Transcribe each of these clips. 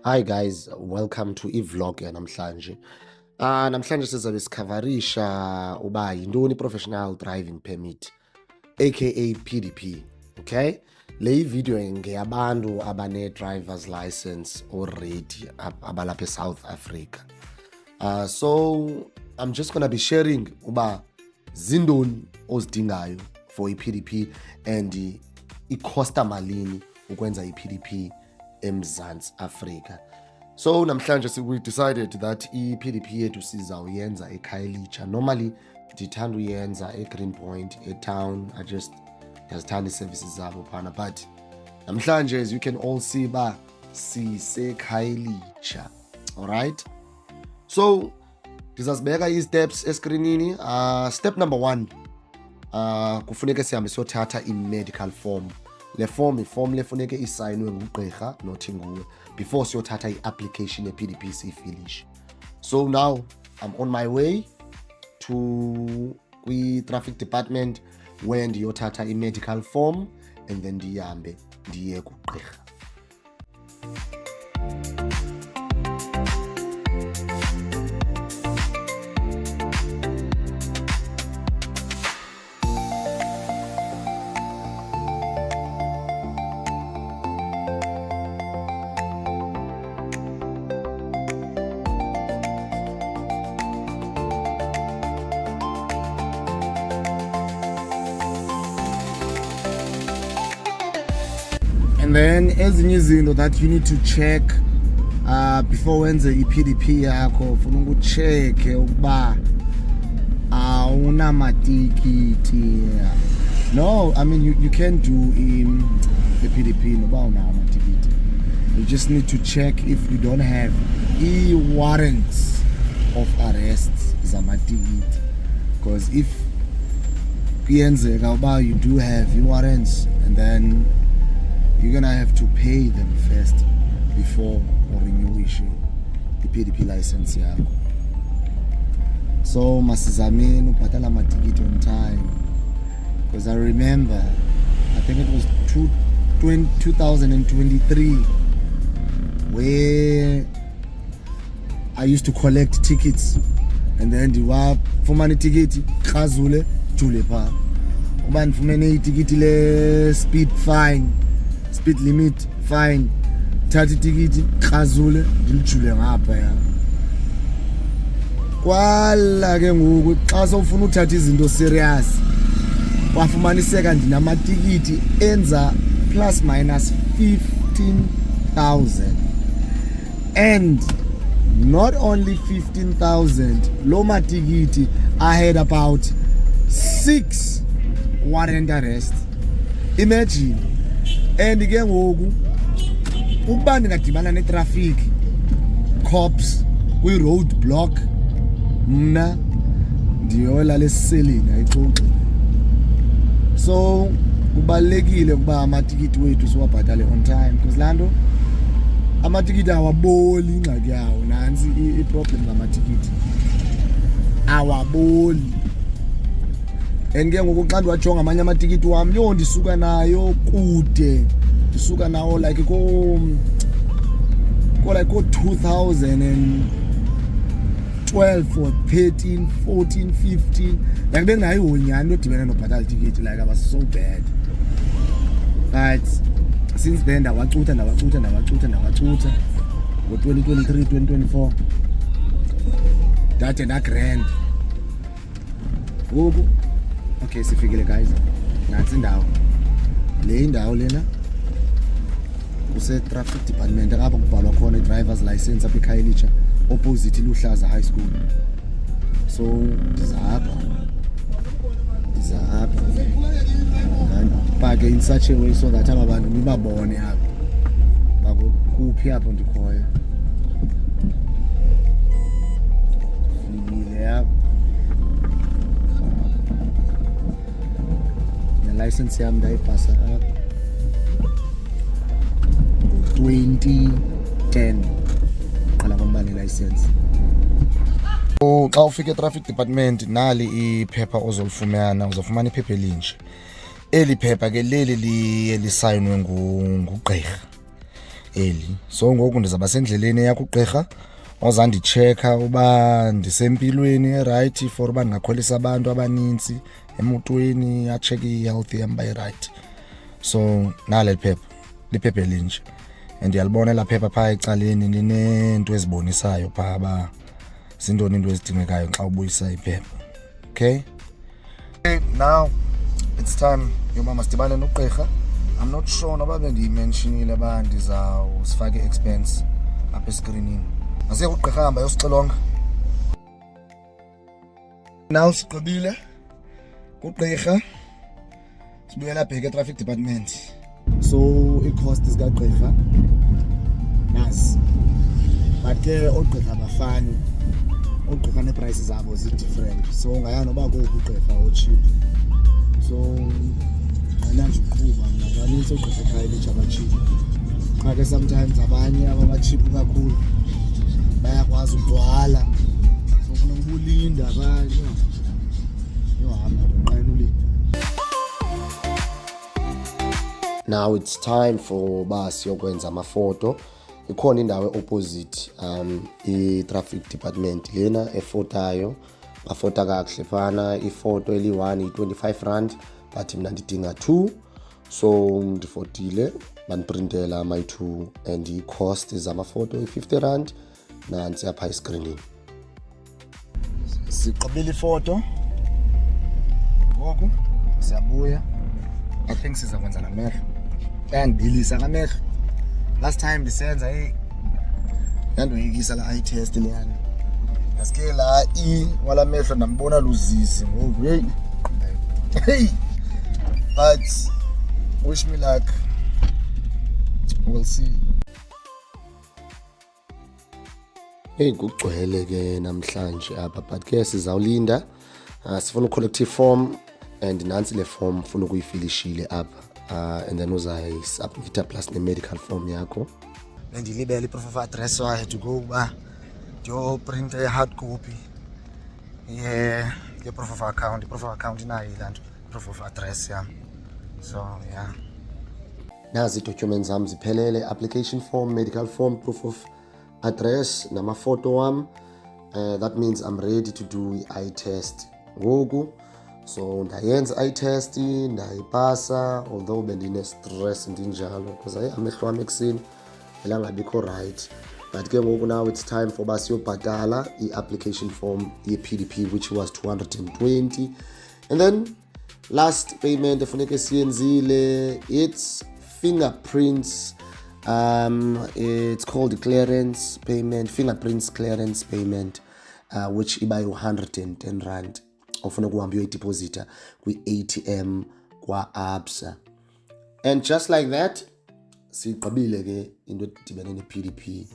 Hi guys, welcome to i-vlog yanamhlanje. Namhlanje sizabe sikhavarisha uba yintoni professional driving permit aka PDP, okay? Le video ngeyabantu abane driver's license already abalapha eSouth Africa. So I'm just going to be sharing uba zindoni ozidingayo for i-PDP and i-costa malini ukwenza i-PDP eMzantsi Afrika. So namhlanje we decided that i-PDP yethu sizawuyenza eKhayelitsha. Normally ndithanda uyenza eGreenpoint eTown. Ndiyazithanda ii-services zabo phana, but namhlanje as you can all see ba siseKhayelitsha. Alright, so ndizazibeka ii-steps escreenini. Step number 1, kufuneka sihambe siyothatha i-medical form. Le form lefuneke isayinwe ngugqirha nothi nguwe before siyothatha i-application ye-PDP siyifilishe. So now I'm on my way to kwi-traffic department where ndiyothatha i-medical form and then ndihambe ndiye kugqirha. And then ezinye izinto that you need to check before wenze i-PDP yakho, ufuna ukucheke ukuba awunamatikiti. No, I mean you can do the PDP noba unawo amatikiti. You just need to check if you don't have warrants of arrest zamatikiti, because if kuyenzeka uba you do have warrants and then you're gonna have to pay them first before urenewishe i-PDP license yakho. So masizameni ubhatala amatikiti on time, because I remember I think it was 2023 where I used to collect tickets and then ndiwafumana itikiti khazule jule pha uba ndifumene itikiti le speed limit fine, thatha itikiti khazule ndilijule ngapha ya. Kwala ke ngoku xa sowufuna uthatha izinto serious wafumaniseka ndinamatikiti enza plus minus 15,000, and not only 15,000, lo matikiti I had about 6 warrant arrests. Imagine. And ke ngoku ukuba ndingadibana netraffic cops kwi-road block, mna ndiyolala esiseleni ayixoxi. So kubalulekile ukuba amatikiti wethu siwabhatale on time, because laa nto amatikiti awaboli ingxaki yawo. Nantsi i-problem ngamatikiti, awaboli. And ke ngoku xa ndiwajonga amanye amatikiti wam, ndisuka nayo kude, ndisuka nawo like ko 2012 or 13, 14, 15, like bengayihonyani odibene nobhatala itikiti, like I was so bad. But since then ndawacutha ngo-2023, 2024 ndade ndagrand. Ngoku okay, sifikile guys, nantsi indawo le, indawo lena kuse-traffic department apha kubhalwa khona i-driver's license apha eKhayelitsha opposite iLuhlaza High School. So ndizapha ndipake in such a way so that aba bantu nibabone apha bakuphi apho ndikhoyo. Fikile apha license yami ndayipasa apha ngo-2010 qala ngokuba ne-license. So xa ufika e-traffic department nali iphepha ozolifumana, uzofumana iphepha elinje. Eli phepha ke leli liye lisayinwe ngugqirha. early. So ngoku ndizawuba sendleleni eya kugqirha ozandichecka uba ndisempilweni right for uba ndingakhwelisa abantu abanintsi emotweni, achecke i-health yam uba i-right. So nale liphepha elinje, and ndiyalibona elaa phepha phaa ecaleni lineento ezibonisayo phaa uba zintoni into ezidingekayo xa ubuyisa iphepha. Okay, now it's time yoba masidibane nogqirha. I'm not sure noba bendiyimentionile uba ndizawusifaka i-expense apha eskrinini. Masiye kugqirha, hamba yosixilonga. Now sigqibile kugqirha, sibuyela bheka e-traffic department. So i-cost zikagqirha nazi, but ke oogqirha abafani, oogqirha nee-price zabo zi-different. So ungaya noba kowuphi ugqirha o-cheap. So nje uqhuba mna kanintsi oogqirha ekhaya bethu aba-cheap, qha ke sometimes abanye ababa-cheap kakhulu bayakwazi ukugcwala, so kufuneka ubulinda abanye yohamba nqena ulinda. Now it's time for uba siyokwenza amafoto. Ikhona indawo opposite i-traffic department lena efotayo, bafota kakuhle phana. Ifoto eli-1 i-25 but mna ndidinga 2, so ndifotile bandiprintela my 2 and i-cost zamafoto i-50 nantsi apha eskrinini. Siqabile ifoto ngoku siyabuya. I think siza kwenza namehlo, yandibilisa ngamehlo. Last time ndisenza yandoyikisa la eye test leyani, ngaske la wala mehlo ndambona luzizi ngoku. Hey, but wish me luck, we'll see. Hey, kugcwele ke namhlanje apha, but ke sizawulinda. Sifuna u-collective form and nansi le form ufuna ukuyifilishile apha, and then uzayisubmita plus ne-medical form yakho. Bendilibele i-proof of address, so I had to go uba ndiyoprint a-hard copy ye-proof of account. I-proof of account inayo laa nto, proof of address yam. So yeah, nazi ii-documents zam ziphelele: application form, medical form, proof of address namafoto wam. That means I'm ready to do i-eye test ngoku. So ndayenza i-eye test, ndayipasa, although bendine-stress ndinjalo because amehlo wam ekuseni elangabikho right. But ke ngoku now it's time for uba siyobhatala i-application form ye-PDP, which was 220. And then last payment efuneke siyenzile, it's fingerprints. It's called clearance payment, fingerprints clearance payment, which iba yi-110 ofuna kuhamba uyoyideposita kwi-ATM kwa-Absa. And just like that siqabile ke into edibene ne-PDP.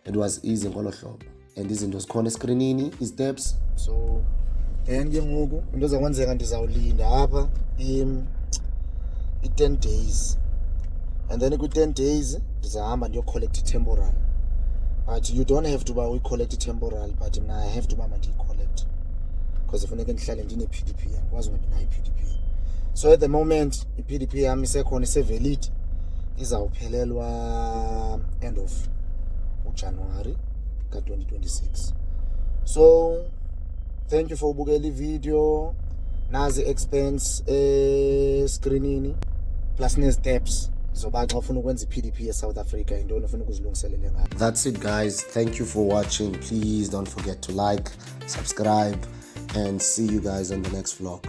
It was easy ngolo hlobo, and izinto zikhona eskrinini, i-steps. So then ke ngoku into ezakwenzeka, ndizawulinda apha i-10 days, and then kwi-10 days ndizahamba ndiyocollect i-temporal. But you don't have to ba uyi-collect i-temporal, but mna I have to ba mandiyi-collect because ifuneke ndihlale ndine-PDP, andikwazi ungabi nayo i-PDP. So at the moment i-PDP yam isekhona, ise-valid, izawuphelelwa end of January ka-2026. So thank you for ubukela i-video. Nazi expense screenini plus ne-steps zoba xa ufuna ukwenza i-PDP eSouth Africa, yintoni ufuna ukuzilungiselela ngayo. That's it guys, thank you for watching. Please don't forget to like, subscribe, and see you guys on the next vlog.